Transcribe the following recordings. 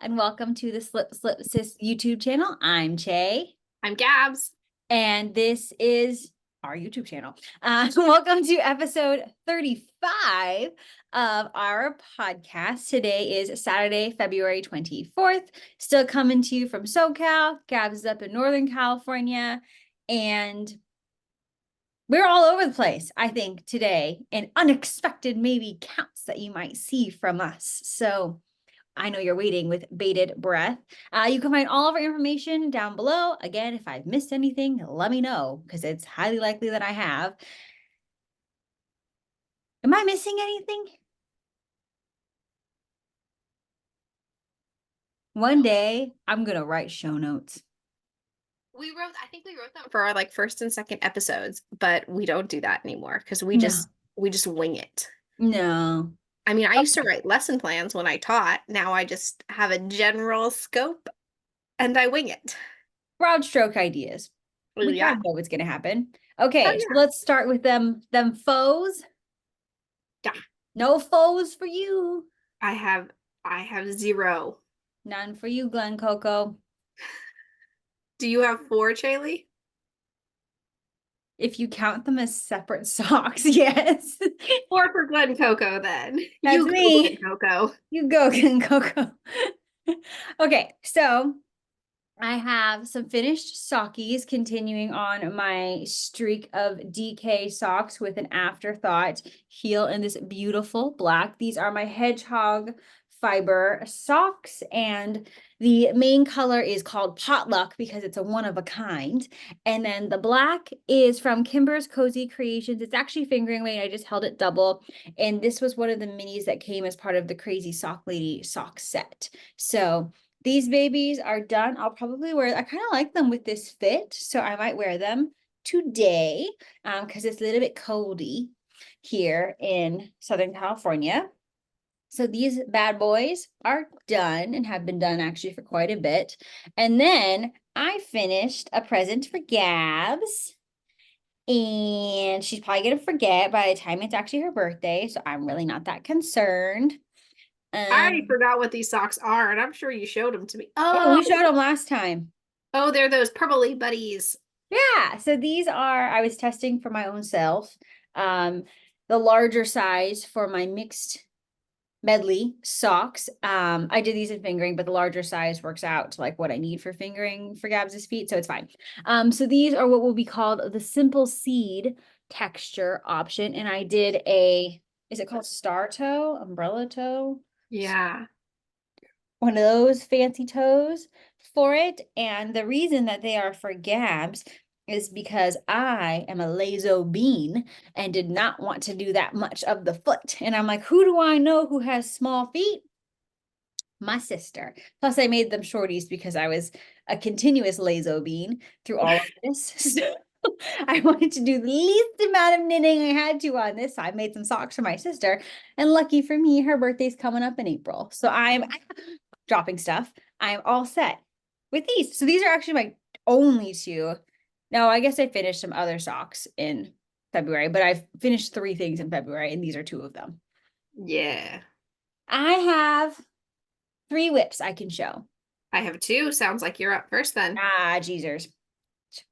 and welcome to the Slip Slip Sis YouTube channel. I'm Che, I'm Gabz. and this is our YouTube channel. Welcome to episode 35 of our podcast. Today is Saturday, February 24th. Still coming to you from SoCal. Gabz is up in Northern California, and we're all over the place, I think, today, and unexpected maybe counts that you might see from us. So I know you're waiting with bated breath. You can find all of our information down below. Again, if I've missed anything, let me know, because it's highly likely that I have. Am I missing anything? One day, I'm going to write show notes. I think we wrote them for our first and second episodes, but we don't do that anymore because we No. just wing it. No. I mean, I used to write lesson plans when I taught. Now I just have a general scope and I wing it. Broad stroke ideas. We Yeah. kind of know what's going to happen. Okay, Oh, so yeah. let's start with them foes. Yeah. No foes for you. I have 0. None for you, Glen Coco. Do you have 4, Chaley? If you count them as separate socks, yes. 4 for Glen Coco then. That's You go, me. Glen Coco. You go, Glen Coco. Okay, so I have some finished sockies continuing on my streak of DK socks with an afterthought heel in this beautiful black. These are my hedgehog fiber socks, and the main color is called Potluck because it's a one of a kind. And then the black is from Kimber's Cozy Creations. It's actually fingering weight. I just held it double. And this was one of the minis that came as part of the Crazy Sock Lady sock set. So these babies are done. I'll probably wear, I kind of like them with this fit, so I might wear them today because it's a little bit coldy here in Southern California. So these bad boys are done and have been done actually for quite a bit. And then I finished a present for Gabz, and she's probably going to forget by the time it's actually her birthday, so I'm really not that concerned. I already forgot what these socks are, and I'm sure you showed them to me. Yeah, we showed them last time. Oh, they're those purpley buddies. Yeah, so these are, I was testing for my own self. The larger size for my mixed medley socks. I did these in fingering, but the larger size works out to like what I need for fingering for Gabz's feet, so it's fine. So these are what will be called the simple seed texture option, and I did is it called star toe, umbrella toe? Yeah. One of those fancy toes for it. And the reason that they are for Gabz is because I am a lazo bean and did not want to do that much of the foot. And I'm like, who do I know who has small feet? My sister. Plus, I made them shorties because I was a continuous lazo bean through all of this. So I wanted to do the least amount of knitting I had to on this. So I made some socks for my sister. And lucky for me, her birthday's coming up in April. So I'm dropping stuff. I'm all set with these. So these are actually my only 2. No, I guess I finished some other socks in February, but I've finished 3 things in February, and these are 2 of them. Yeah. I have 3 whips I can show. I have 2. Sounds like you're up first then. Ah, geezers.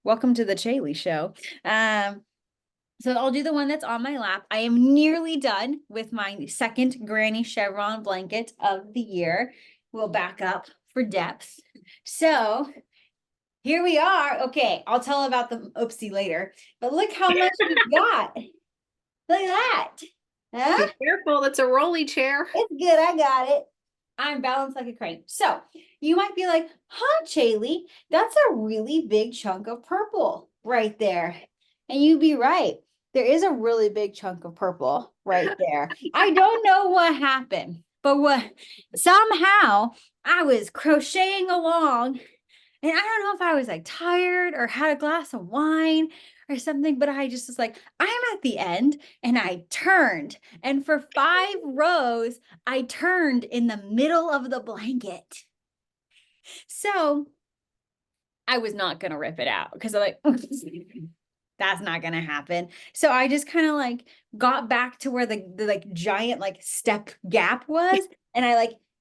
Welcome to the Chaley show. So I'll do the one that's on my lap. I am nearly done with my second Granny Chevron blanket of the year. We'll back up for depth. So here we are. Okay, I'll tell about the oopsie later, but look how much we got. Look at that. Huh? Be careful, that's a rolly chair. It's good, I got it. I'm balanced like a crane. So you might be like, huh, Chaley, that's a really big chunk of purple right there. And you'd be right. There is a really big chunk of purple right there. I don't know what happened, but somehow I was crocheting along, and I don't know if I was like tired or had a glass of wine or something, but I just was like, I'm at the end, and I turned. And for 5 rows, I turned in the middle of the blanket. So I was not going to rip it out because I'm like, that's not going to happen. So I just kind of got back to where the giant step gap was. And I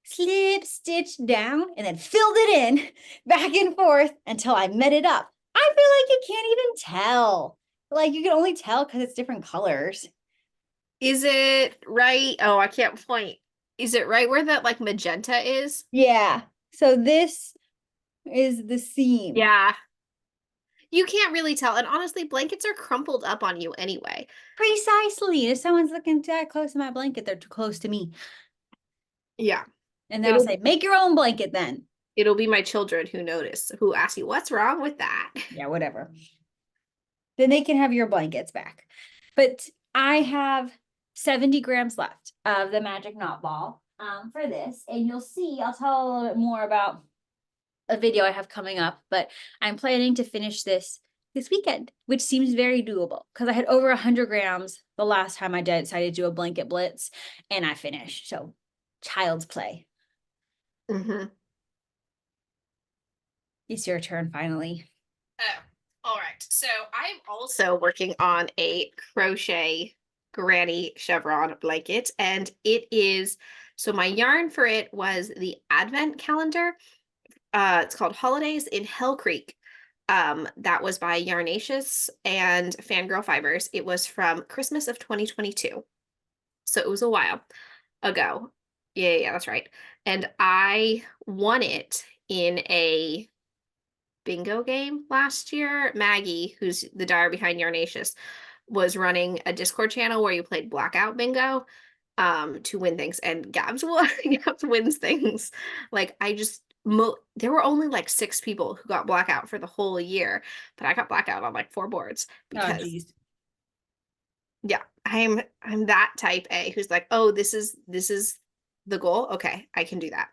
slip stitch down, and then filled it in back and forth until I met it up. I feel like you can't even tell. Like you can only tell because it's different colors. Is it right? Oh, I can't point. Is it right where that like magenta is? Yeah. So this is the seam. Yeah. You can't really tell. And honestly, blankets are crumpled up on you anyway. Precisely. If someone's looking that close to my blanket, they're too close to me. Yeah. And then I'll It'll say, make your own blanket then. it'll be my children who notice, who ask you, what's wrong with that? Yeah, whatever. Then they can have your blankets back. But I have 70 grams left of the magic knot ball for this. And you'll see, I'll tell a little bit more about a video I have coming up, but I'm planning to finish this weekend, which seems very doable because I had over 100 grams the last time I decided to do a blanket blitz and I finished. So child's play. Mm-hmm. It's your turn finally. Oh, all right. So I'm also working on a crochet Granny Chevron blanket, and it is so my yarn for it was the Advent calendar. It's called Holidays in Hell Creek. That was by Yarnaceous and Fangirl Fibers. It was from Christmas of 2022. So it was a while ago. Yeah, that's right. And I won it in a bingo game last year. Maggie, who's the dyer behind Yarnaceous, was running a Discord channel where you played blackout bingo to win things, and Gabz won. Gabz wins things. Like I just there were only like 6 people who got blackout for the whole year, but I got blackout on like 4 boards Oh, because geez. yeah, I'm that type A who's like, oh, this is the goal. Okay, I can do that.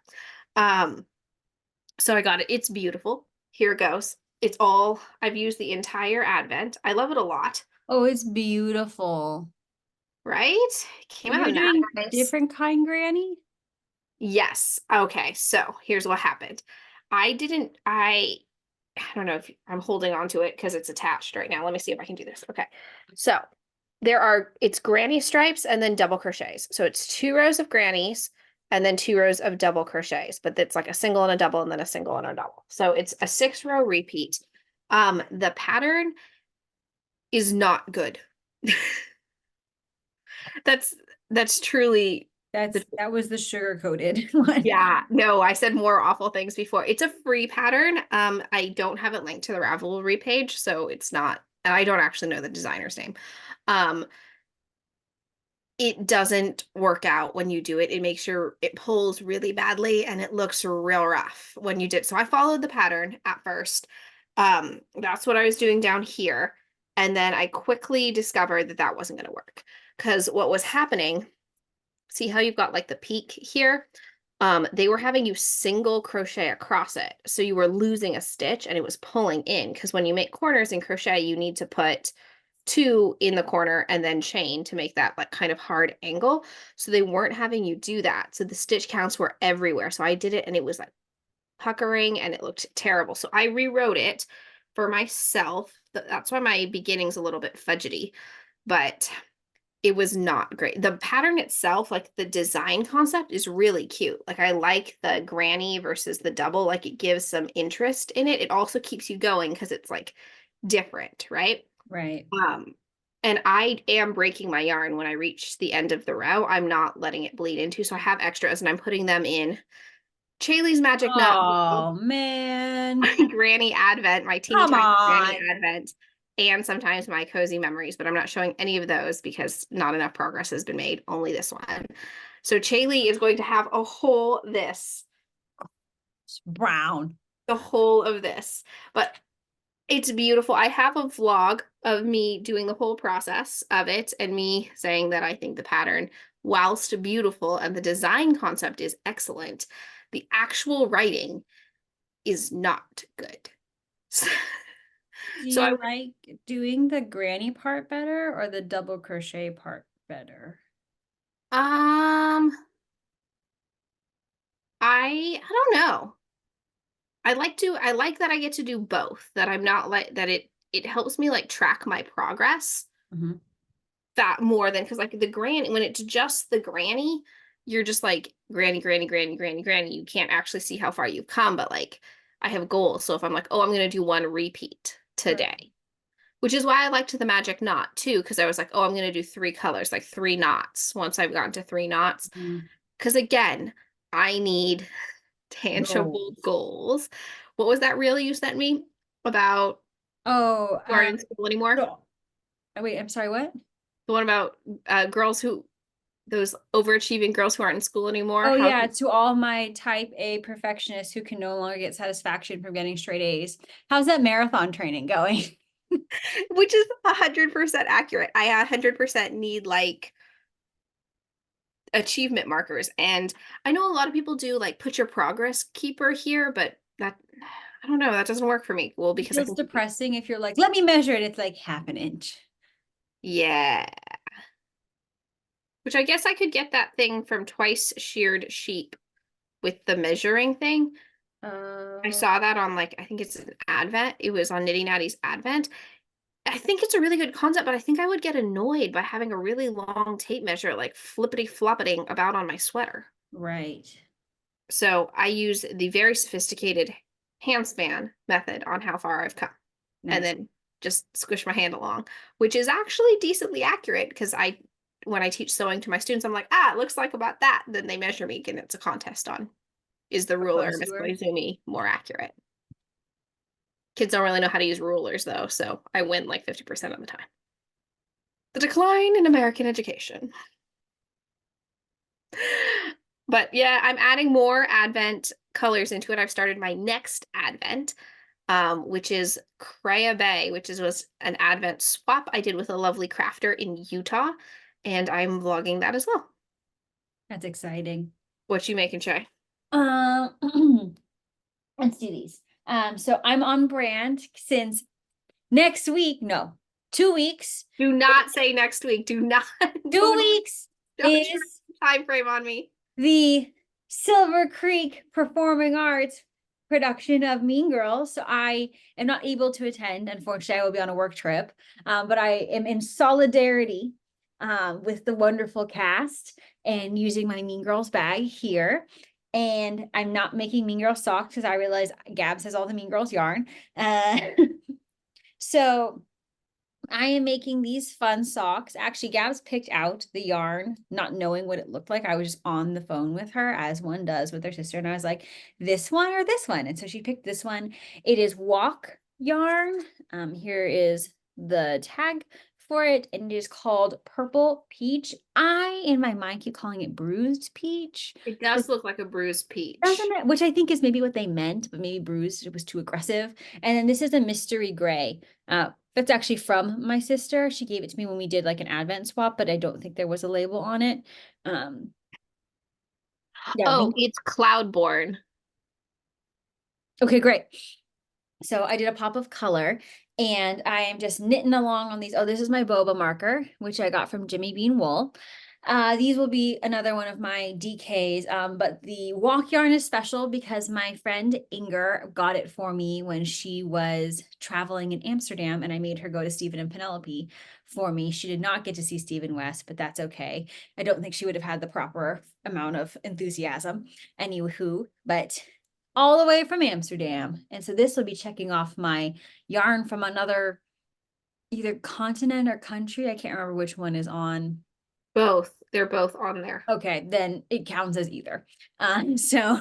So I got it. It's beautiful. Here it goes. It's all I've used the entire Advent. I love it a lot, Oh, it's beautiful. right? Came You're out doing nice. different kind, Granny? Yes. Okay. So here's what happened. I don't know if I'm holding on to it because it's attached right now. Let me see if I can do this. Okay. So it's granny stripes and then double crochets. So it's 2 rows of grannies and then 2 rows of double crochets, but it's like a single and a double and then a single and a double. So it's a 6-row repeat. The pattern is not good. That's that's truly the That was the sugar coated one. yeah, no, I said more awful things before. It's a free pattern. I don't have it linked to the Ravelry page, so it's not, and I don't actually know the designer's name. Um, it doesn't work out when you do it. It makes it pulls really badly and it looks real rough when you did. So I followed the pattern at first. That's what I was doing down here. And then I quickly discovered that that wasn't going to work because what was happening, see how you've got like the peak here? They were having you single crochet across it. So you were losing a stitch and it was pulling in because when you make corners in crochet, you need to put 2 in the corner and then chain to make that like kind of hard angle. So they weren't having you do that. So the stitch counts were everywhere. So I did it and it was like puckering and it looked terrible. So I rewrote it for myself. That's why my beginning's a little bit fudgety, but it was not great. The pattern itself, like the design concept is really cute. Like I like the granny versus the double, like it gives some interest in it. It also keeps you going because it's like different, right? Right. Um, and I am breaking my yarn when I reach the end of the row. I'm not letting it bleed into, so I have extras and I'm putting them in Chaley's Magic Nut, Oh, man. my Granny Advent, my teeny Come tiny Granny on. Advent, and sometimes my Cozy Memories, but I'm not showing any of those because not enough progress has been made, only this one. So Chaley is going to have a whole this, It's brown. the whole of this, but it's beautiful. I have a vlog of me doing the whole process of it and me saying that I think the pattern, whilst beautiful and the design concept is excellent, the actual writing is not good. Do So you like doing the granny part better or the double crochet part better? I don't know. I like that I get to do both, that I'm not like that it helps me like track my progress Mhm. that more than because like the granny when it's just the granny you're just like granny, granny, granny, granny, granny. You can't actually see how far you've come, but like I have goals. So if I'm like, oh, I'm gonna do one repeat Right. today, which is why I liked the magic knot too, because I was like, oh, I'm gonna do 3 colors, like 3 knots once I've gotten to 3 knots. Mm. Because again, I need tangible Goals. goals. What was that reel you sent me about Oh, who aren't in school anymore? so, wait, I'm sorry, what? The one about girls who those overachieving girls who aren't in school anymore. Oh How yeah, to all my type A perfectionists who can no longer get satisfaction from getting straight A's. How's that marathon training going? which is 100% accurate. I 100% need like achievement markers. And I know a lot of people do like put your progress keeper here, but that I don't know, that doesn't work for me. Well, It because I feels can keep it. depressing if you're like, let me measure it. It's like half an inch. Yeah. Which I guess I could get that thing from Twice Sheared Sheep with the measuring thing. I Uh, saw that on like I think it's an advent. It was on Nitty Natty's advent. I think it's a really good concept, but I think I would get annoyed by having a really long tape measure like flippity floppeting about on my sweater. right. So I use the very sophisticated handspan method on how far I've come and Nice. then just squish my hand along, which is actually decently accurate because when I teach sewing to my students, I'm like, it looks like about that. Then they measure me and it's a contest on is the How ruler, close Miss you were. Koizumi, more accurate? Kids don't really know how to use rulers though, so I win like 50% of the time. The decline in American education. But yeah, I'm adding more Advent colors into it. I've started my next Advent, which is Crea Bay, was an Advent swap I did with a lovely crafter in Utah, and I'm vlogging that as well. That's exciting. What you making, Shay? Um, let's do these. So I'm on brand since next week. No, 2 weeks. Do not say next week. Do not. Two weeks Don't try is time frame on me. the Silver Creek Performing Arts production of Mean Girls. So I am not able to attend. Unfortunately, I will be on a work trip. But I am in solidarity with the wonderful cast and using my Mean Girls bag here. And I'm not making Mean Girls socks because I realize Gabz has all the Mean Girls yarn. Uh, so I am making these fun socks. Actually, Gabs picked out the yarn, not knowing what it looked like. I was just on the phone with her, as one does with their sister. And I was like, this one or this one? And so she picked this one. It is walk yarn. Here is the tag for it. And it is called Purple Peach. I, in my mind, keep calling it Bruised Peach. It does look like a bruised peach. Doesn't it? Which I think is maybe what they meant, but maybe bruised, it was too aggressive. And then this is a mystery gray. That's actually from my sister. She gave it to me when we did like an advent swap, but I don't think there was a label on it. Um, yeah, Oh, it's Cloudborn. okay, great. So I did a pop of color and I am just knitting along on these. Oh, this is my boba marker, which I got from Jimmy Bean Wool. These will be another one of my DKs, but the walk yarn is special because my friend Inger got it for me when she was traveling in Amsterdam and I made her go to Stephen and Penelope for me. She did not get to see Stephen West, but that's okay. I don't think she would have had the proper amount of enthusiasm. Anywho, but all the way from Amsterdam. And so this will be checking off my yarn from another either continent or country. I can't remember which one is on. Both. They're both on there. Okay, then it counts as either. So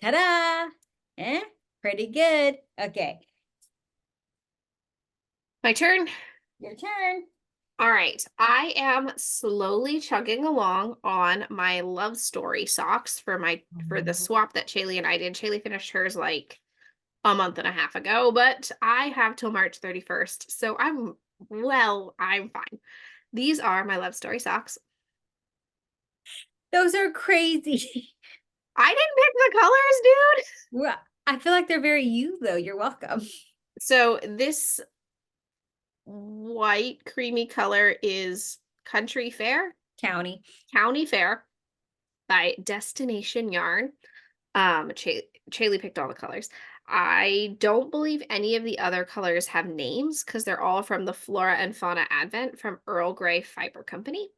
ta-da! Eh, pretty good. Okay, My turn. your turn. All right. I am slowly chugging along on my love story socks for the swap that Shaylee and I did. Shaylee finished hers like a month and a half ago, but I have till March 31st. So I'm fine. These are my love story socks. Those are crazy. I didn't pick the colors, dude. Well, I feel like they're very you though. You're welcome. So this white creamy color is Country Fair, County. County Fair by Destination Yarn. Chaylee picked all the colors. I don't believe any of the other colors have names because they're all from the Flora and Fauna Advent from Earl Grey Fiber Company.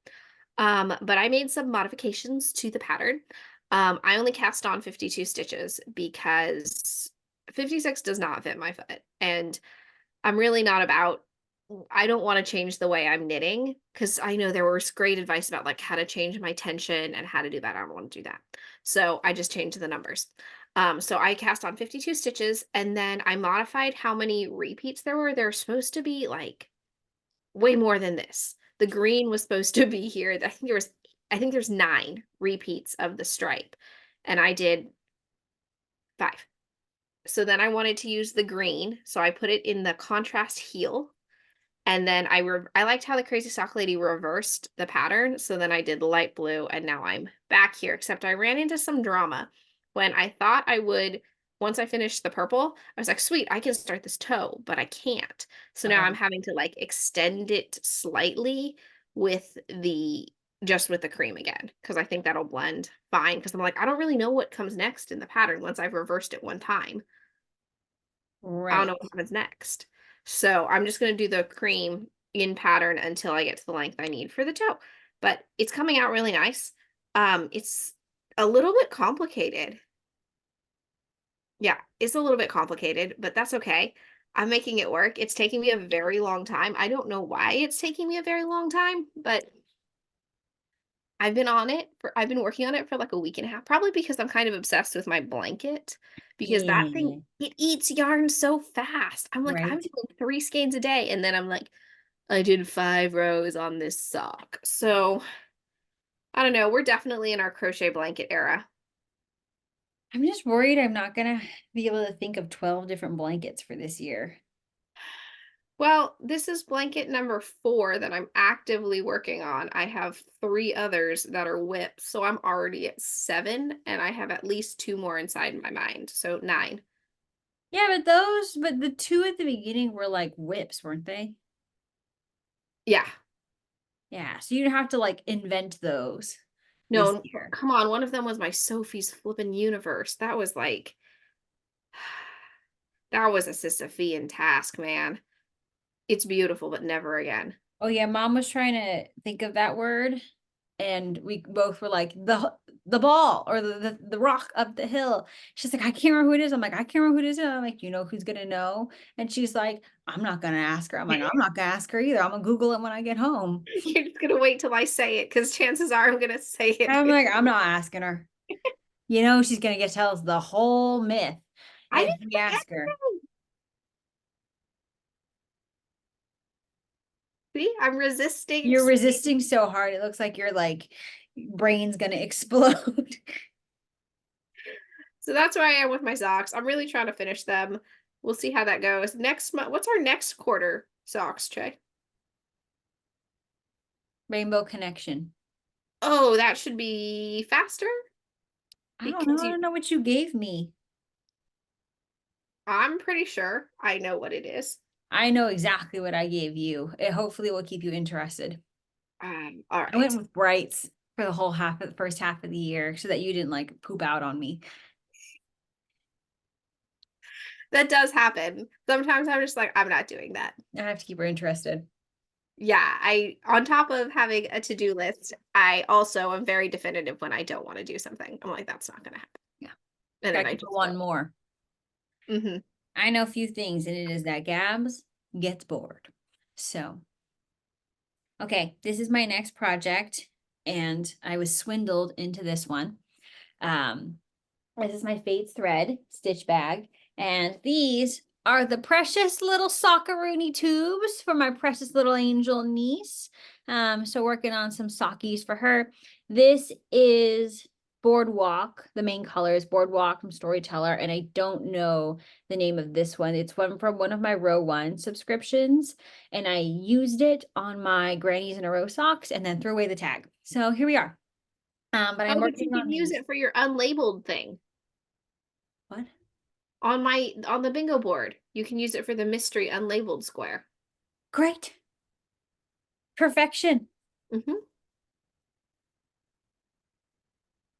But I made some modifications to the pattern. I only cast on 52 stitches because 56 does not fit my foot. And I'm really not about I don't want to change the way I'm knitting because I know there was great advice about like how to change my tension and how to do that. I don't want to do that. So I just changed the numbers. So I cast on 52 stitches and then I modified how many repeats there were. There's supposed to be like way more than this. The green was supposed to be here. I think there's 9 repeats of the stripe, and I did 5. So then I wanted to use the green, so I put it in the contrast heel, and then I liked how the Crazy Sock Lady reversed the pattern, so then I did light blue, and now I'm back here, except I ran into some drama when I thought I would once I finished the purple, I was like, "Sweet, I can start this toe," but I can't. So now I'm Oh, having to, like, extend it slightly with the just with the cream again, because I think that'll blend fine. Because 'cause I'm like, I don't really know what comes next in the pattern once I've reversed it one time. I don't right. know what happens next. So I'm just gonna do the cream in pattern until I get to the length I need for the toe. But it's coming out really nice. It's a little bit complicated. Yeah, it's a little bit complicated, but that's okay. I'm making it work. It's taking me a very long time. I don't know why it's taking me a very long time, but I've been working on it for like a week and a half, probably because I'm kind of obsessed with my blanket because that thing Yeah, it eats yarn so fast. I'm like, I'm right. doing 3 skeins a day, and then I'm like, I did 5 rows on this sock. So I don't know. We're definitely in our crochet blanket era. I'm just worried I'm not gonna be able to think of 12 different blankets for this year. Well, this is blanket number 4 that I'm actively working on. I have 3 others that are whips, so I'm already at 7, and I have at least 2 more inside my mind, so 9. Yeah, but the two at the beginning were like whips, weren't they? Yeah. Yeah, so you'd have to like invent those this No, year. come on, one of them was my Sophie's Flippin' Universe. That was like that was a Sisyphean task, man. It's beautiful, but never again. Oh yeah, mom was trying to think of that word, and we both were like the ball or the rock up the hill. She's like, I can't remember who it is. I'm like, I can't remember who it is. And I'm like, you know who's gonna know? And she's like, I'm not gonna ask her. I'm like, I'm not gonna ask her either. I'm gonna Google it when I get home. You're just gonna wait till I say it because chances are I'm gonna say And it I'm like, I'm before. not asking her. You know, she's gonna get tell us the whole myth I if didn't we forget ask her. them. See, I'm resisting You're speed. resisting so hard. It looks like your like brain's gonna explode. So that's where I am with my socks. I'm really trying to finish them. We'll see how that goes. Next month, what's our next quarter socks, Trey? Rainbow connection. Oh, that should be faster I don't know. because I you don't know what you gave me. I'm pretty sure I know what it is. I know exactly what I gave you. It hopefully will keep you interested. All I went right. with brights for the whole half of the first half of the year so that you didn't like poop out on me. That does happen. Sometimes I'm just like, I'm not doing that. I have to keep her interested. Yeah, I on top of having a to-do list, I also am very definitive when I don't want to do something. I'm like, that's not gonna happen. Yeah. And then Gotta I keep it just one don't. more. Hmm. I know a few things, and it is that Gabs gets bored. So, okay, this is my next project, and I was swindled into this one. Um, This is my Fates thread stitch bag. And these are the precious little sockaroonie tubes for my precious little angel niece. So working on some sockies for her. This is Boardwalk. The main color is Boardwalk from Storyteller. And I don't know the name of this one. It's one from one of my row one subscriptions. And I used it on my grannies in a row socks and then threw away the tag. So here we are. But I'm Oh, but you working can on use these. it for your unlabeled thing What? on the bingo board. You can use it for the mystery unlabeled square. Great. Perfection. Hmm.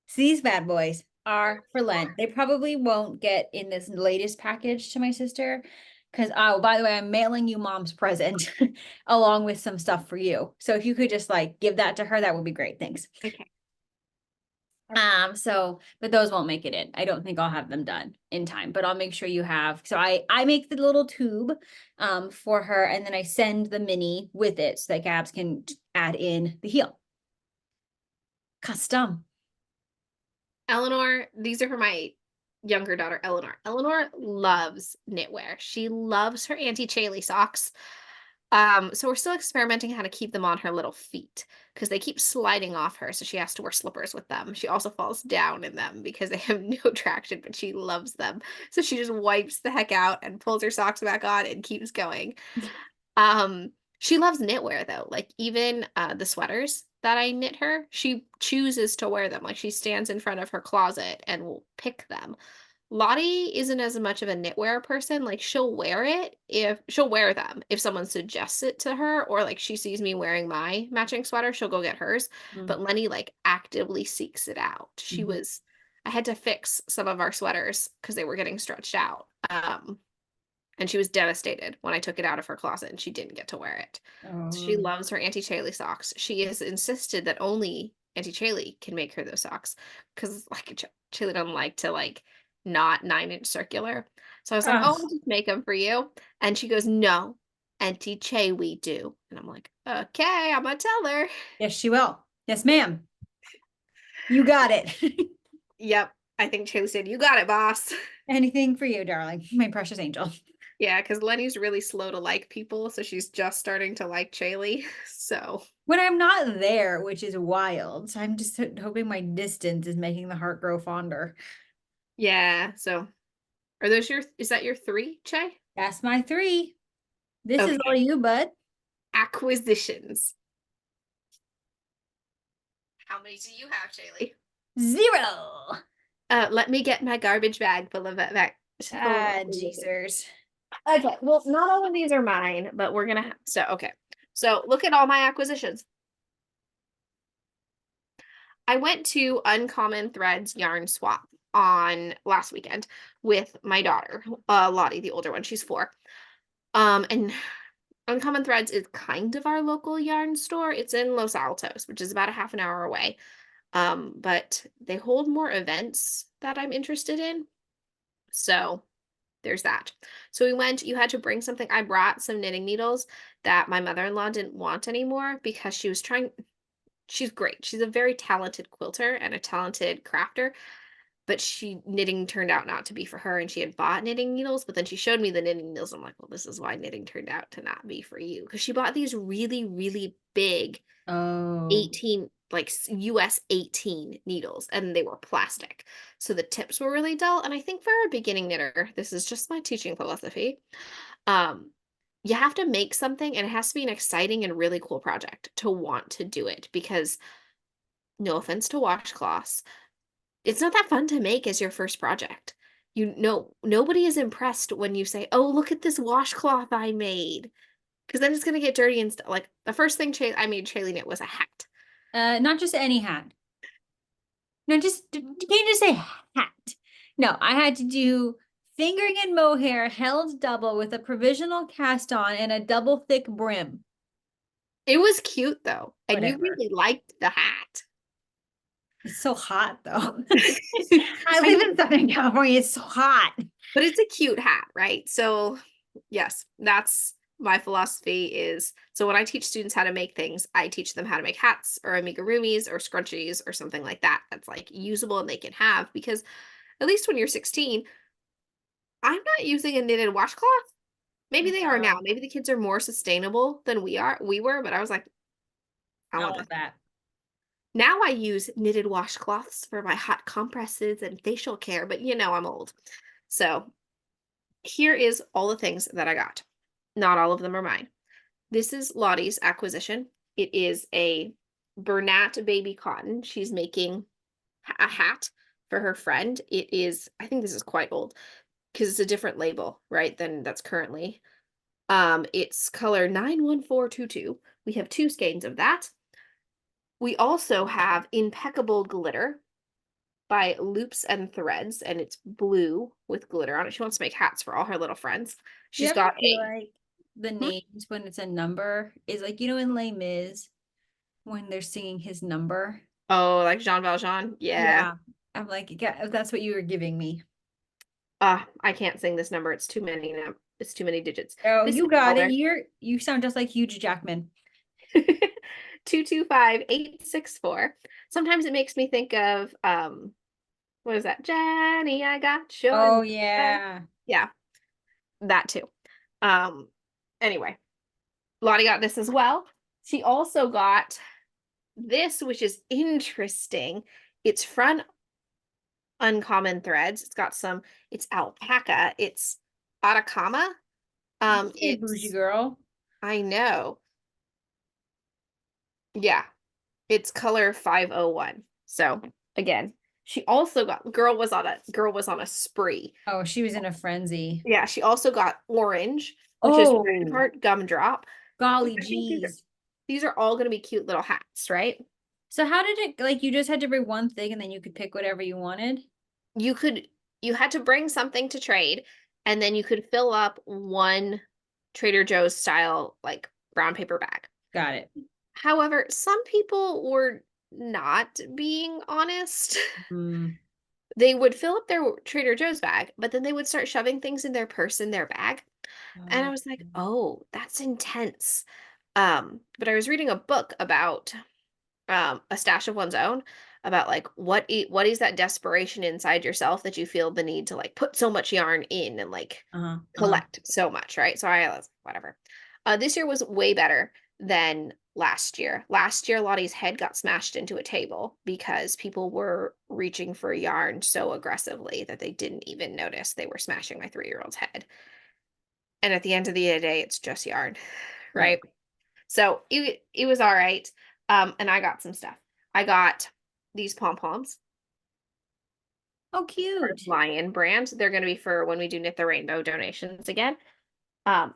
So these bad boys are for Lent. They probably won't get in this latest package to my sister Because, oh, by the way, I'm mailing you mom's present along with some stuff for you. So if you could just like give that to her, that would be great. Thanks. Okay. But those won't make it in. I don't think I'll have them done in time, but I'll make sure you have. So I make the little tube for her, and then I send the mini with it so that Gabz can add in the heel. Custom. Eleanor, these are for my younger daughter, Eleanor. Eleanor loves knitwear. She loves her Auntie Chaley socks. So we're still experimenting how to keep them on her little feet because they keep sliding off her. So she has to wear slippers with them. She also falls down in them because they have no traction, but she loves them. So she just wipes the heck out and pulls her socks back on and keeps going. She loves knitwear though. Like even the sweaters that I knit her, she chooses to wear them. Like she stands in front of her closet and will pick them. Lottie isn't as much of a knitwear person. Like she'll wear it if she'll wear them if someone suggests it to her, or like she sees me wearing my matching sweater, she'll go get hers. But Lenny like actively seeks it out. I had to fix some of our sweaters because they were getting stretched out. And she was devastated when I took it out of her closet and she didn't get to wear it. She loves her Auntie Chaley socks. She has insisted that only Auntie Chaley can make her those socks because like Chaley doesn't like to like not 9-inch circular. So I was like, oh, I'll just make them for you. And she goes, no, Auntie Chay we do. And I'm like, okay, I'm gonna tell her. Yes, she will. Yes, ma'am. You got it. Yep. I think Chaley said, you got it, boss. Anything for you, darling. My precious angel. Yeah, because Lenny's really slow to like people, so she's just starting to like Chaley. So When I'm not there, which is wild. So I'm just hoping my distance is making the heart grow fonder. yeah, so are those is that your 3, Che? That's my 3. This is Okay. all you, bud. Acquisitions. How many do you have, Chaley? 0. Let me get my garbage bag full of that. Jesus. Okay, well, not all of these are mine, but we're gonna okay. So look at all my acquisitions. I went to Uncommon Threads Yarn Swap on last weekend with my daughter, Lottie, the older one. She's 4. And Uncommon Threads is kind of our local yarn store. It's in Los Altos, which is about a half an hour away. But they hold more events that I'm interested in. So there's that. So we went, you had to bring something. I brought some knitting needles that my mother-in-law didn't want anymore because she's great. She's a very talented quilter and a talented crafter, but knitting turned out not to be for her, and she had bought knitting needles, but then she showed me the knitting needles. I'm like, well, this is why knitting turned out to not be for you. Because she bought these really, really big 18, like US 18 needles, and they were plastic. So the tips were really dull. And I think for a beginning knitter, this is just my teaching philosophy. You have to make something and it has to be an exciting and really cool project to want to do it, because no offense to washcloths, it's not that fun to make as your first project. You know, nobody is impressed when you say, oh, look at this washcloth I made. Because then it's going to get dirty and stuff. Like the first thing I made Chaley knit was a hat. Not just any hat. No, you can't just say hat. No, I had to do fingering and mohair held double with a provisional cast on and a double thick brim. It was cute though. And you Whatever. really liked the hat. It's so hot though. I live in Southern California. It's so hot. But it's a cute hat, right? So yes, that's my philosophy is, so when I teach students how to make things, I teach them how to make hats or amigurumis or scrunchies or something like that that's like usable and they can have, because at least when you're 16, I'm not using a knitted washcloth. Maybe they are now. Maybe the kids are more sustainable than we were, but I was like, I want that. Now I use knitted washcloths for my hot compresses and facial care, but you know I'm old. So here is all the things that I got. Not all of them are mine. This is Lottie's acquisition. It is a Bernat baby cotton. She's making a hat for her friend. It is, I think this is quite old because it's a different label, right, than that's currently. It's color 91422. We have 2 skeins of that. We also have impeccable glitter. by Loops and Threads, and it's blue with glitter on it. She wants to make hats for all her little friends. Do you She's ever got feel a like the hmm? names when it's a number is like, you know, in Les Mis when they're singing his number? Oh, like Jean Valjean. Yeah. Yeah. I'm like, yeah, that's what you were giving me. I can't sing this number. It's too many now. It's too many digits. Oh, This is you got it. color You sound just like Hugh Jackman. 225864. Sometimes it makes me think of what is that? Jenny, I got your Oh number. yeah. Yeah, that too. Um, anyway, Lottie got this as well. She also got this, which is interesting. It's front uncommon threads. It's got some, it's alpaca, it's Atacama. Hey, bougie It's girl. I know. Yeah, it's color 501. So again, she also got girl was on a spree. Oh, she was in a frenzy. Yeah, she also got orange, which is red Oh, heart gumdrop, which golly I think geez. these are all going to be cute little hats, right? So how did it like you just had to bring one thing and then you could pick whatever you wanted? You could you had to bring something to trade, and then you could fill up one Trader Joe's style like brown paper bag. Got it. However, some people were not being honest. Mm. They would fill up their Trader Joe's bag, but then they would start shoving things in their purse in their bag. And I Oh. was like, "Oh, that's intense." But I was reading a book about a stash of one's own, about like what is that desperation inside yourself that you feel the need to like put so much yarn in and like Uh-huh. Uh-huh. collect so much, right? So I was whatever. This year was way better than last year. Last year, Lottie's head got smashed into a table because people were reaching for yarn so aggressively that they didn't even notice they were smashing my 3-year-old's head. And at the end of the day, it's just yarn, Right. right? So it was all right. And I got some stuff. I got these pom-poms, Oh, cute. Lion brand. They're going to be for when we do Knit the Rainbow donations again. Um,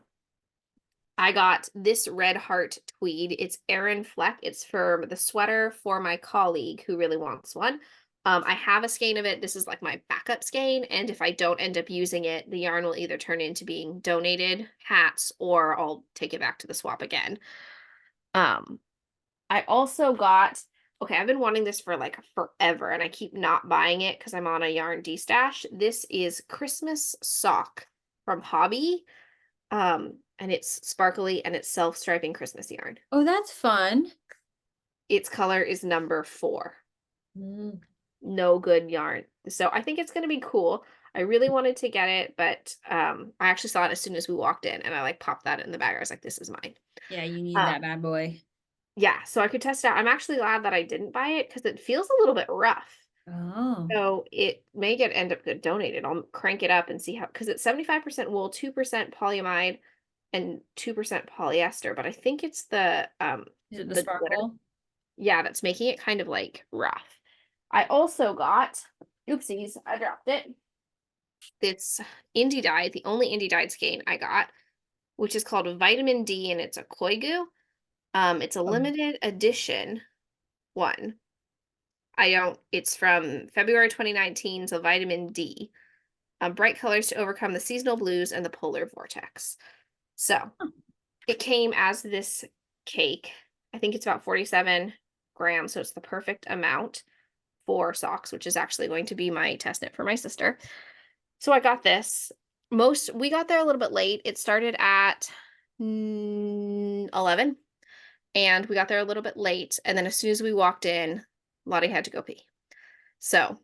I got this red heart tweed. It's Erin Fleck. It's for the sweater for my colleague who really wants one. I have a skein of it. This is like my backup skein. And if I don't end up using it, the yarn will either turn into being donated hats or I'll take it back to the swap again. Um, I also got, okay, I've been wanting this for like forever and I keep not buying it because I'm on a yarn destash. This is Christmas sock from Hobby. And it's sparkly and it's self-striping Christmas yarn. Oh, that's fun. Its color is number 4. Mm. No good yarn. So I think it's going to be cool. I really wanted to get it, but I actually saw it as soon as we walked in and I like popped that in the bag. I was like, this is mine. Yeah, you need Um, that bad boy. yeah, so I could test it out. I'm actually glad that I didn't buy it because it feels a little bit rough. Oh. So it may end up get donated. I'll crank it up and see how, because it's 75% wool, 2% polyamide, and 2% polyester. But I think it's Is it the the glitter. sparkle? Yeah, that's making it kind of like rough. I also got, oopsies, I dropped it. This indie dye, the only indie dyed skein I got, which is called Vitamin D, and it's a Koigu. It's a Oh. limited edition one. It's from February 2019, so Vitamin D. Bright colors to overcome the seasonal blues and the polar vortex. So Huh. it came as this cake. I think it's about 47 grams, so it's the perfect amount for socks, which is actually going to be my test knit for my sister. So I got this. We got there a little bit late. It started at 11, and we got there a little bit late. And then as soon as we walked in, Lottie had to go pee. So,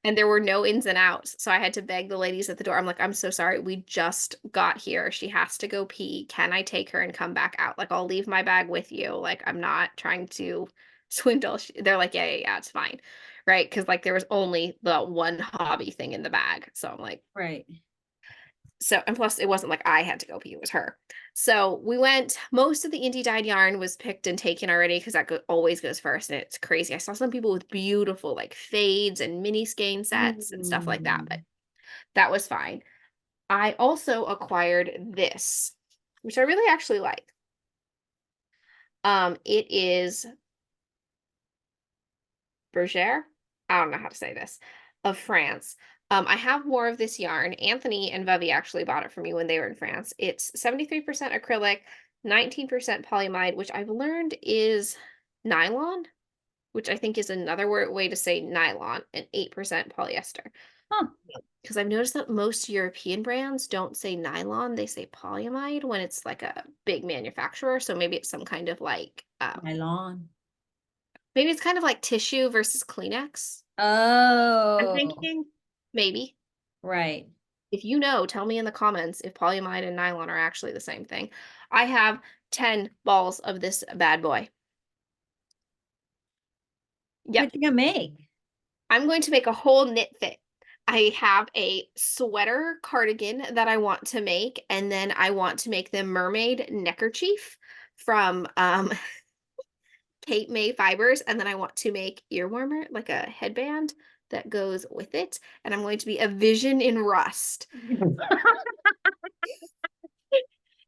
and there were no ins and outs. So I had to beg the ladies at the door. I'm like, I'm so sorry. We just got here. She has to go pee. Can I take her and come back out? Like, I'll leave my bag with you. Like, I'm not trying to swindle. They're like, yeah, it's fine. Right. Cause like there was only the one hobby thing in the bag. So I'm like, Right. so, and plus it wasn't like I had to go pee, it was her. So we went, most of the indie dyed yarn was picked and taken already because always goes first and it's crazy. I saw some people with beautiful like fades and mini skein sets and stuff like that, but Mm. that was fine. I also acquired this, which I really actually like. It is Bergère. I don't know how to say this, of France. I have more of this yarn. Anthony and Vubby actually bought it for me when they were in France. It's 73% acrylic, 19% polyamide, which I've learned is nylon, which I think is another way to say nylon, and 8% polyester. Huh. Because I've noticed that most European brands don't say nylon, they say polyamide when it's like a big manufacturer. So maybe it's some kind of like, Nylon. maybe it's kind of like tissue versus Kleenex. I'm Oh, thinking maybe. right. If you know, tell me in the comments if polyamide and nylon are actually the same thing. I have 10 balls of this bad boy. Yep. What you gonna make? I'm going to make a whole knit fit. I have a sweater cardigan that I want to make, and then I want to make the mermaid neckerchief from Cape May Fibers, and then I want to make ear warmer, like a headband that goes with it, and I'm going to be a vision in rust.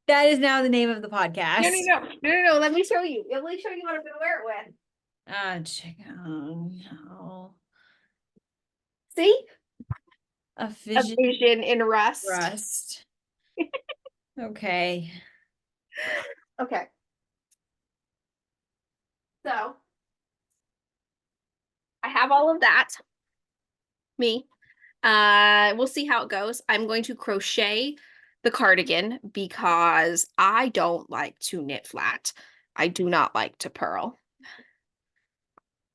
That is now the name of the No, podcast. no, no, no, no, no. Let me show you. Let me show you what I'm gonna wear it with. Check. Oh no. See? A A vision vision in rust. rust. Okay. Okay. So I have all of that. Me. We'll see how it goes. I'm going to crochet the cardigan because I don't like to knit flat. I do not like to purl.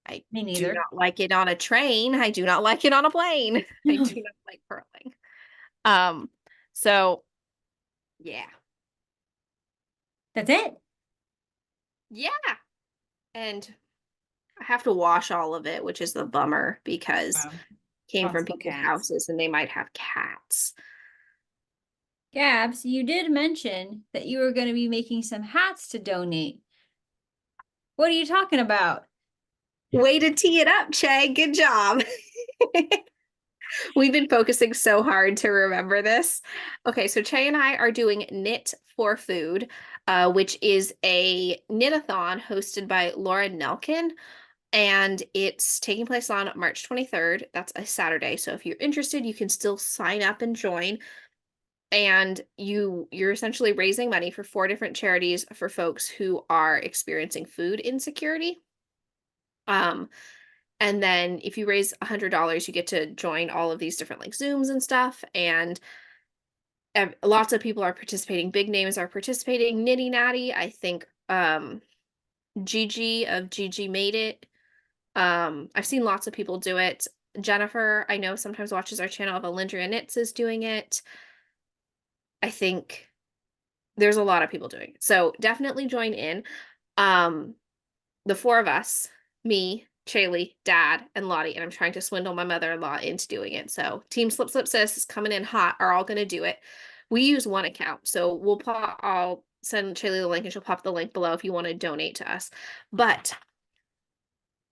I Me do neither. not like it on a train. I do not like it on a plane. I do not like purling. Um, so yeah. That's it. Yeah. And I have to wash all of it, which is the bummer because Wow. it came from Possible people's cats. houses and they might have cats. Gabs, you did mention that you were going to be making some hats to donate. What are you talking about? Way to tee it up, Che. Good job. We've been focusing so hard to remember this. Okay, so Che and I are doing Knit for Food, which is a knit-a-thon hosted by Laura Nelkin, and it's taking place on March 23rd. That's a Saturday. So if you're interested, you can still sign up and join. And you're essentially raising money for 4 different charities for folks who are experiencing food insecurity. Um, and then if you raise $100, you get to join all of these different like Zooms and stuff. And lots of people are participating. Big names are participating. Nitty Natty, I think Gigi of Gigi Made It. I've seen lots of people do it. Jennifer, I know sometimes watches our channel of Alindria Knits is doing it. I think there's a lot of people doing it. So definitely join in. Um, the 4 of us, me, Shaylee, Dad, and Lottie, and I'm trying to swindle my mother-in-law into doing it. So Team Slip Slip Sis is coming in hot, are all gonna do it. We use one account, so I'll send Shaylee the link and she'll pop the link below if you want to donate to us. But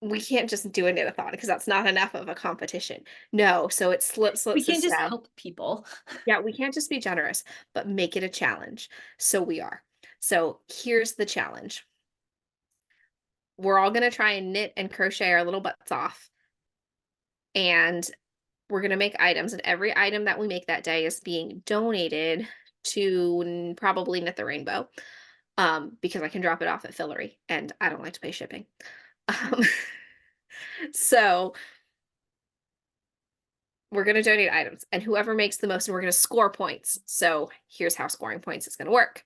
we can't just do a knit-a-thon because that's not enough of a competition. No, so it's Slip Slip We can't Sis just style. help people. Yeah, we can't just be generous, but make it a challenge. So we are. So here's the challenge. We're all going to try and knit and crochet our little butts off. And we're going to make items. And every item that we make that day is being donated to probably Knit the Rainbow. Because I can drop it off at Fillory and I don't like to pay shipping. Um, so we're going to donate items and whoever makes the most, and we're going to score points. So here's how scoring points is going to work.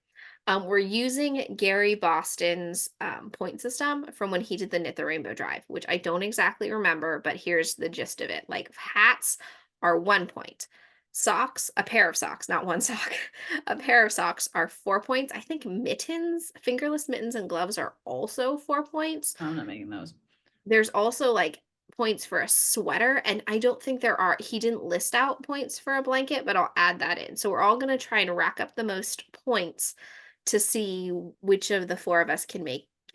We're using Gary Boston's point system from when he did the Knit the Rainbow Drive, which I don't exactly remember, but here's the gist of it. Like hats are 1 point. Socks, a pair of socks, not one sock. A pair of socks are 4 points. I think mittens, fingerless mittens and gloves are also 4 points. I'm not making those. There's also like points for a sweater, and I don't think he didn't list out points for a blanket, but I'll add that in. So we're all going to try and rack up the most points to see which of the 4 of us can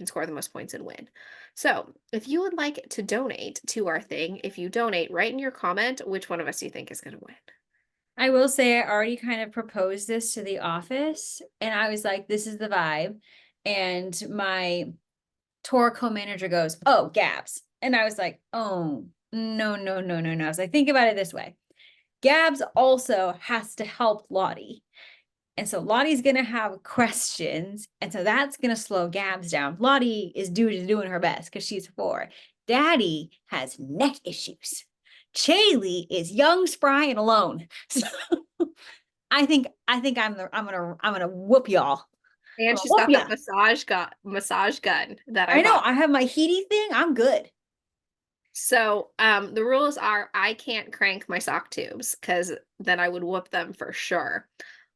score the most points and win. So if you would like to donate to our thing, if you donate, write in your comment which one of us you think is going to win. I will say I already kind of proposed this to the office and I was like, this is the vibe. And my tour co-manager goes, oh, Gabz. And I was like, oh, No, no, no, no, no. So I think about it this way. Gabz also has to help Lottie. And so Lottie's going to have questions. And so that's going to slow Gabz down. Lottie is doing her best because she's 4. Daddy has neck issues. Chaylee is young, spry, and alone. So I think I'm gonna whoop y'all. I'm And gonna she's whoop got that ya. massage gun that I I know bought. I have my heaty thing. I'm good. So, the rules are I can't crank my sock tubes because then I would whoop them for sure.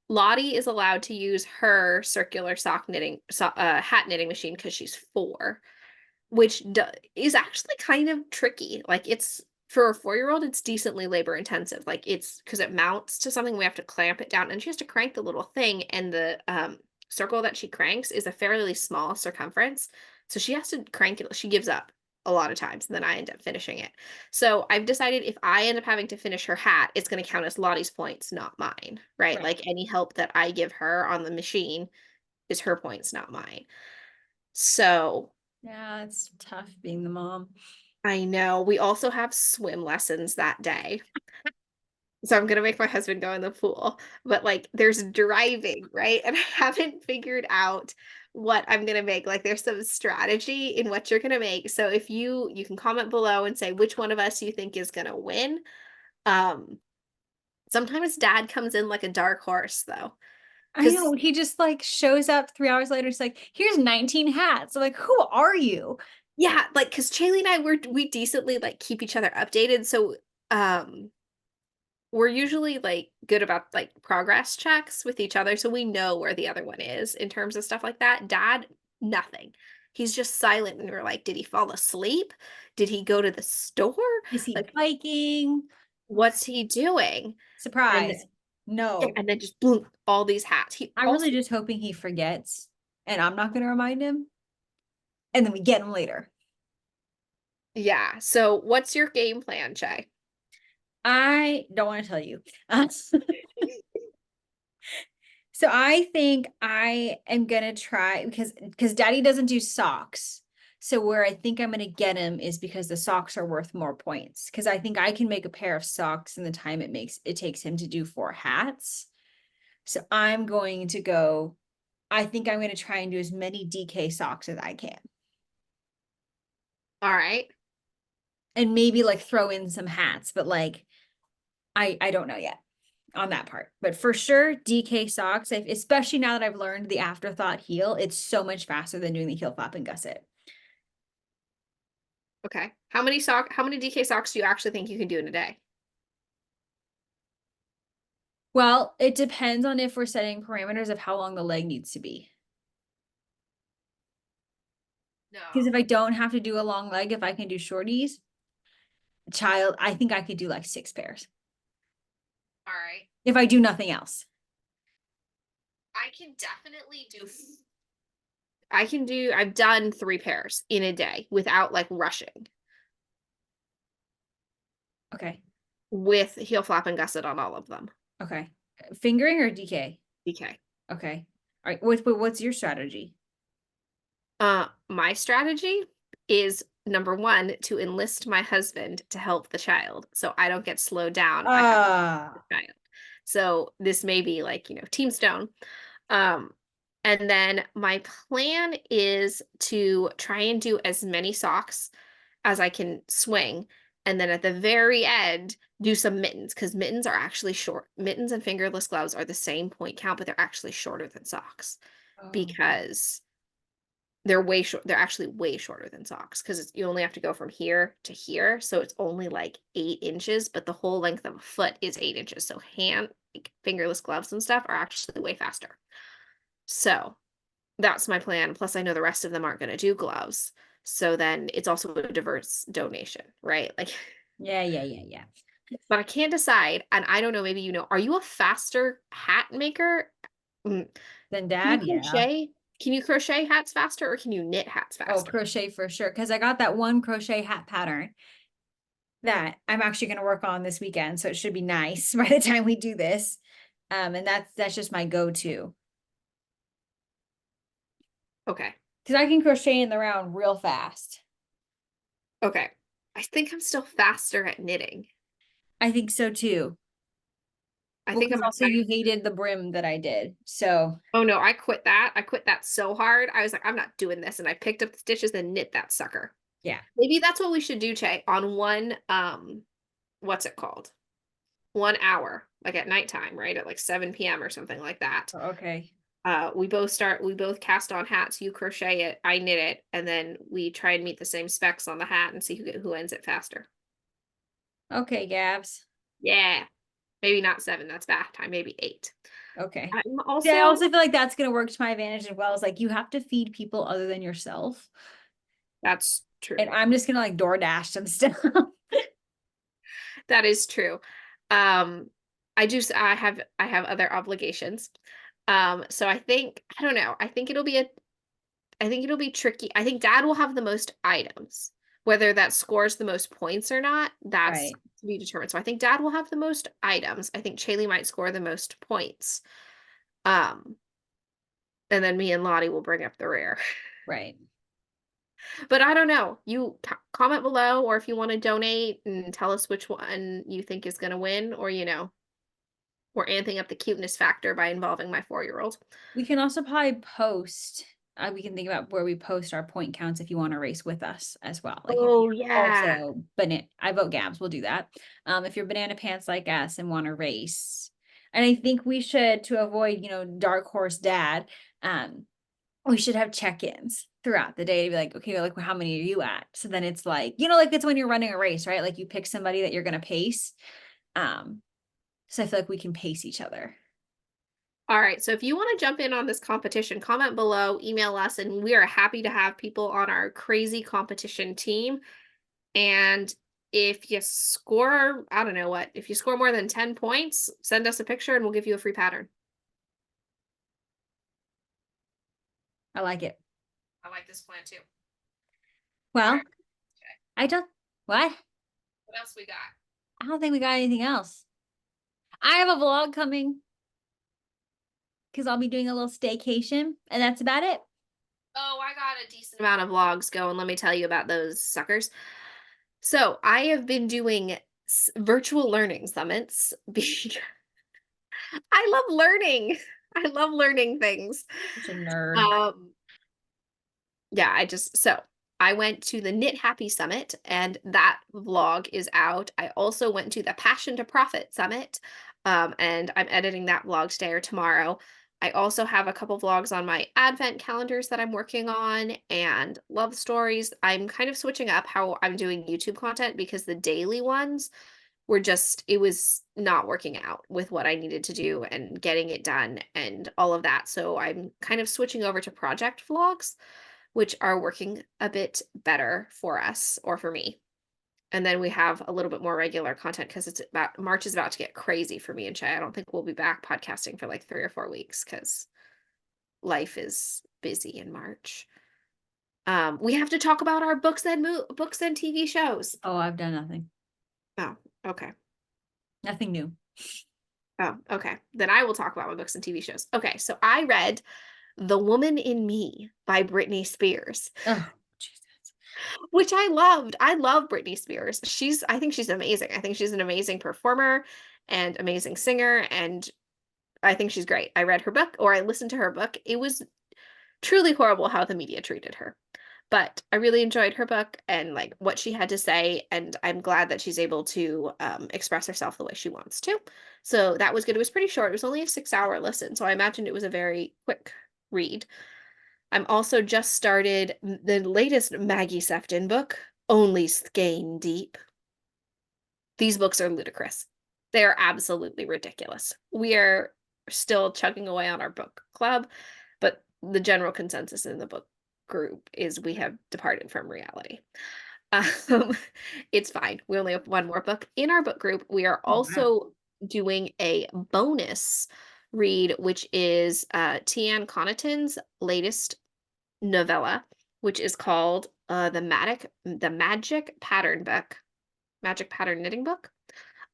Lottie is allowed to use her circular hat knitting machine because she's 4, which is actually kind of tricky. Like it's for a 4-year-old, it's decently labor intensive. Like it's because it mounts to something, we have to clamp it down, and she has to crank the little thing, and the circle that she cranks is a fairly small circumference, so she has to crank it. She gives up a lot of times, and then I end up finishing it. So I've decided if I end up having to finish her hat, it's going to count as Lottie's points, not mine. Right? Right. Like any help that I give her on the machine is her points, not mine. So Yeah, it's tough being the mom. I know. We also have swim lessons that day. So I'm gonna make my husband go in the pool. But like there's driving, right? And I haven't figured out what I'm gonna make. Like there's some strategy in what you're gonna make. So if you can comment below and say which one of us you think is gonna win. Um Sometimes dad comes in like a dark horse though. I Because know he just like shows up 3 hours later. It's like, here's 19 hats. I'm like, who are you? yeah, like because Chaley and I we decently like keep each other updated. So we're usually like good about like progress checks with each other so we know where the other one is in terms of stuff like that. Dad, nothing. He's just silent and we're like, did he fall asleep? Did he go to the store? Is he Like biking? what's he doing? And Surprise. No. and then just boom, all these hats. He I'm really also just hoping he forgets and I'm not gonna remind him. And then we get him later. yeah. So what's your game plan, Shay? I don't want to tell you. So I think I am gonna try because daddy doesn't do socks. So where I think I'm gonna get him is because the socks are worth more points. Because I think I can make a pair of socks in the time it takes him to do 4 hats. So I'm going to go, I think I'm gonna try and do as many DK socks as I can. All right. And maybe like throw in some hats, but like I don't know yet on that part. But for sure, DK socks, especially now that I've learned the afterthought heel, it's so much faster than doing the heel flap and gusset. Okay. How many DK socks do you actually think you can do in a day? Well, it depends on if we're setting parameters of how long the leg needs to be. Because No. if I don't have to do a long leg, if I can do shorties, child, I think I could do like 6 pairs All right. if I do nothing else. I can definitely do I've done 3 pairs in a day without like rushing Okay. with heel flap and gusset on all of them. Okay. Fingering or DK? DK. Okay. All right. What's your strategy? My strategy is number 1 to enlist my husband to help the child so I don't get slowed down by having the Ah, child. So this may be like, Team Stone. Um, and then my plan is to try and do as many socks as I can swing. And then at the very end, do some mittens because mittens are actually short. Mittens and fingerless gloves are the same point count, but they're actually shorter than socks oh, because they're way short. They're actually way shorter than socks because you only have to go from here to here. So it's only like 8 inches, but the whole length of a foot is 8 inches. So like, fingerless gloves and stuff are actually way faster. So that's my plan. Plus, I know the rest of them aren't going to do gloves. So then it's also a diverse donation, right? Like, yeah, yeah, yeah, yeah. but I can't decide. And I don't know, maybe are you a faster hat maker? Mm, Then Can you dad, yeah. crochet? Can you crochet hats faster or can you knit hats Oh, faster? crochet for sure. Because I got that one crochet hat pattern that I'm actually going to work on this weekend. So it should be nice by the time we do this. And that's just my go-to. Okay. Because I can crochet in the round real fast. Okay. I think I'm still faster at knitting. I think so too. I Well, think because I'm also you hated the brim that I did. So Oh no, I quit that. I quit that so hard. I was like, I'm not doing this. And I picked up the stitches and knit that sucker. yeah. Maybe that's what we should do, Che, on one what's it called? 1 hour, like at nighttime, right? At like 7 p.m. or something like that. Okay. We both cast on hats, you crochet it, I knit it, and then we try and meet the same specs on the hat and see who ends it faster. Okay, Gabs. Yeah. Maybe not 7, that's bath time, maybe 8. Okay. I'm See, I also also feel like that's gonna work to my advantage as well. Is like you have to feed people other than yourself. That's true. And I'm just gonna like DoorDash some stuff. That is true. Um, I have other obligations. So I don't know. I think it'll be tricky. I think dad will have the most items. Whether that scores the most points or not, that's Right. to be determined. So I think dad will have the most items. I think Chaley might score the most points. Um, and then me and Lottie will bring up the rear. Right. But I don't know. You comment below, or if you want to donate and tell us which one you think is going to win, or we're amping up the cuteness factor by involving my 4-year-old. We can also probably post. We can think about where we post our point counts if you want to race with us as well. Like if Oh you're yeah. also banana, I vote Gabs. We'll do that. If you're banana pants like us and want to race, and I think we should to avoid dark horse dad. We should have check-ins throughout the day to be like, okay, like how many are you at? So then it's like like it's when you're running a race, right? Like you pick somebody that you're gonna pace. Um, so I feel like we can pace each other. All right. So if you want to jump in on this competition, comment below, email us, and we are happy to have people on our crazy competition team. And if you score, I don't know what, if you score more than 10 points, send us a picture and we'll give you a free pattern. I like it. I like this plan too. All Well, right. Okay. I don't what? What else we got? I don't think we got anything else. I have a vlog coming because I'll be doing a little staycation, and that's about it. Oh, I got a decent amount of vlogs going. Let me tell you about those suckers. So I have been doing virtual learning summits because I love learning. I love learning things. Such a nerd. Um, yeah, so I went to the Knit Happy Summit and that vlog is out. I also went to the Passion to Profit Summit, and I'm editing that vlog today or tomorrow. I also have a couple vlogs on my advent calendars that I'm working on and love stories. I'm kind of switching up how I'm doing YouTube content because the daily ones it was not working out with what I needed to do and getting it done and all of that. So I'm kind of switching over to project vlogs, which are working a bit better for us or for me. And then we have a little bit more regular content because it's about March is about to get crazy for me and Shay. I don't think we'll be back podcasting for like 3 or 4 weeks because life is busy in March. We have to talk about our books and TV shows. Oh, I've done nothing. Oh, okay. Nothing new. Oh, okay. Then I will talk about my books and TV shows. Okay, so I read The Woman in Me by Britney Spears, Oh, Jesus. which I loved. I love Britney Spears. I think she's amazing. I think she's an amazing performer and amazing singer, and I think she's great. I read her book or I listened to her book. It was truly horrible how the media treated her. But I really enjoyed her book and like what she had to say, and I'm glad that she's able to express herself the way she wants to. So that was good. It was pretty short. It was only a 6-hour listen, so I imagined it was a very quick read. I'm also just started the latest Maggie Sefton book, Only Skein Deep. These books are ludicrous. They are absolutely ridiculous. We are still chugging away on our book club, but the general consensus in the book group is we have departed from reality. Um, it's fine. We only have one more book in our book group. We are Oh, wow. also doing a bonus read, which is Tian Connaughton's latest novella, which is called the Magic Pattern Knitting Book.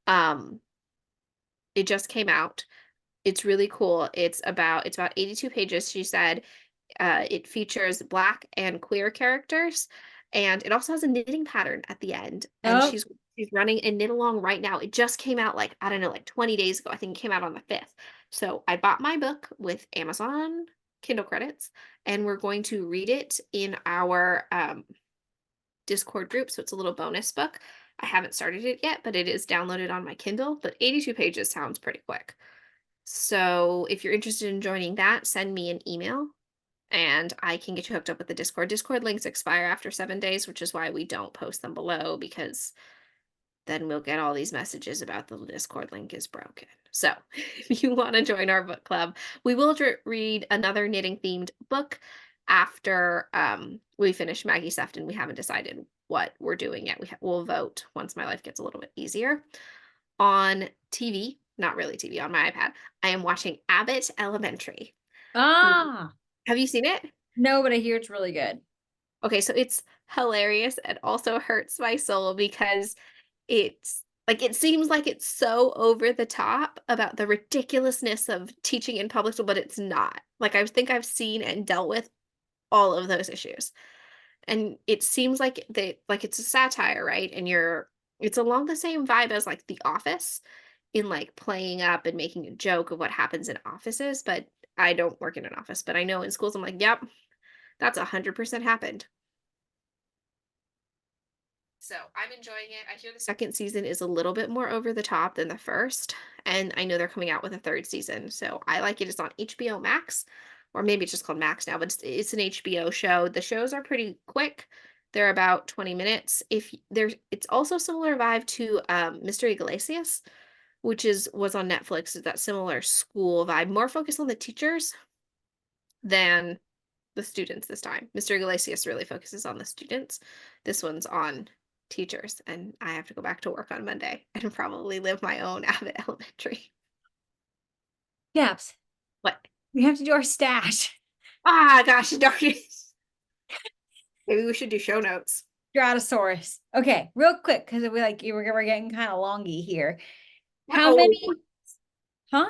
Um, it just came out. It's really cool. It's about 82 pages. She said it features Black and queer characters, And it also has a knitting pattern at the end. And Oh, she's running a knit along right now. It just came out like, I don't know, like 20 days ago. I think it came out on the 5th. So I bought my book with Amazon Kindle credits, and we're going to read it in our Discord group. So it's a little bonus book. I haven't started it yet, but it is downloaded on my Kindle. But 82 pages sounds pretty quick. So if you're interested in joining that, send me an email and I can get you hooked up with the Discord. Discord links expire after 7 days, which is why we don't post them below, because then we'll get all these messages about the Discord link is broken. So if you want to join our book club, we will read another knitting themed book after we finish Maggie Sefton. We haven't decided what we're doing yet. We'll vote once my life gets a little bit easier. On TV, not really TV, on my iPad, I am watching Abbott Elementary. ah, Have you seen it? no, but I hear it's really good. Okay, so it's hilarious and also hurts my soul because it's like it seems like it's so over the top about the ridiculousness of teaching in public school, but it's not. Like I think I've seen and dealt with all of those issues. And it seems like it's a satire, right? And it's along the same vibe as like The Office in like playing up and making a joke of what happens in offices, but I don't work in an office, but I know in schools I'm like, yep, that's 100% happened. So I'm enjoying it. I hear the second season is a little bit more over the top than the first, and I know they're coming out with a third season. So I like it. It's on HBO Max, or maybe it's just called Max now, but it's an HBO show. The shows are pretty quick. They're about 20 minutes. It's also similar vibe to Mr. Iglesias, which was on Netflix. It's that similar school vibe, more focused on the teachers than the students this time. Mr. Iglesias really focuses on the students. This one's on teachers, and I have to go back to work on Monday and probably live my own Abbott Elementary. Gabz, What? we have to do our stash. Ah, gosh darn it. Maybe we should do show notes. Stratosaurus. Okay, real quick, because we're getting kind of longy here. That How always, many? Huh?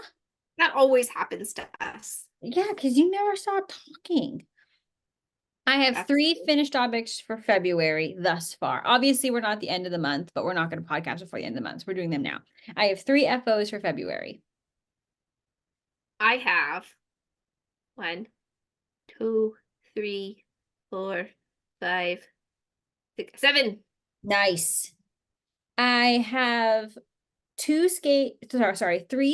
that always happens to us. Yeah, because you never stop talking. I have That's 3 finished objects for February thus far. Obviously, we're not at the end of the month, but we're not going to podcast before the end of the month. So we're doing them now. I have 3 FOs for February. I have 1, 2, 3, 4, 5, 6, 7. Nice. I have 3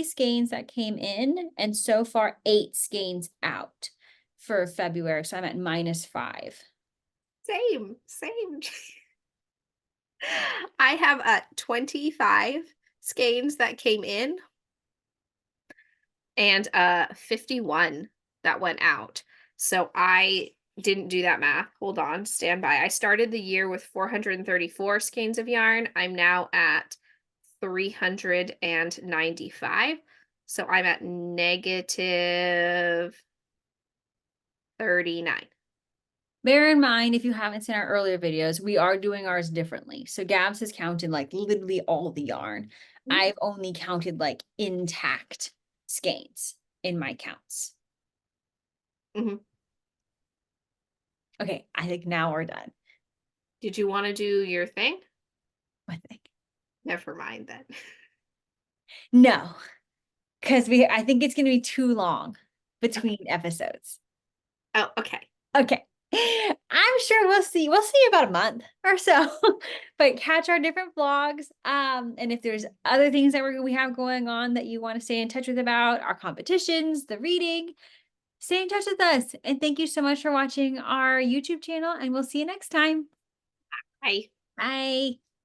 skeins that came in, and so far 8 skeins out for February. So I'm at -5. Same. I have 25 skeins that came in and 51 that went out. So I didn't do that math. Hold on, stand by. I started the year with 434 skeins of yarn. I'm now at 395. So I'm at negative 39. Bear in mind, if you haven't seen our earlier videos, we are doing ours differently. So Gabs has counted like literally all the yarn. I've only counted like intact skeins in my counts. Mhm. Okay, I think now we're done. Did you want to do your thing? I think. Never mind then. No, because I think it's gonna be too long between episodes. Oh, okay. Okay. I'm sure we'll see. We'll see about a month or so. But catch our different vlogs. And if there's other things that we have going on that you want to stay in touch with about our competitions, the reading, stay in touch with us. And thank you so much for watching our YouTube channel, and we'll see you next time. Bye. Bye.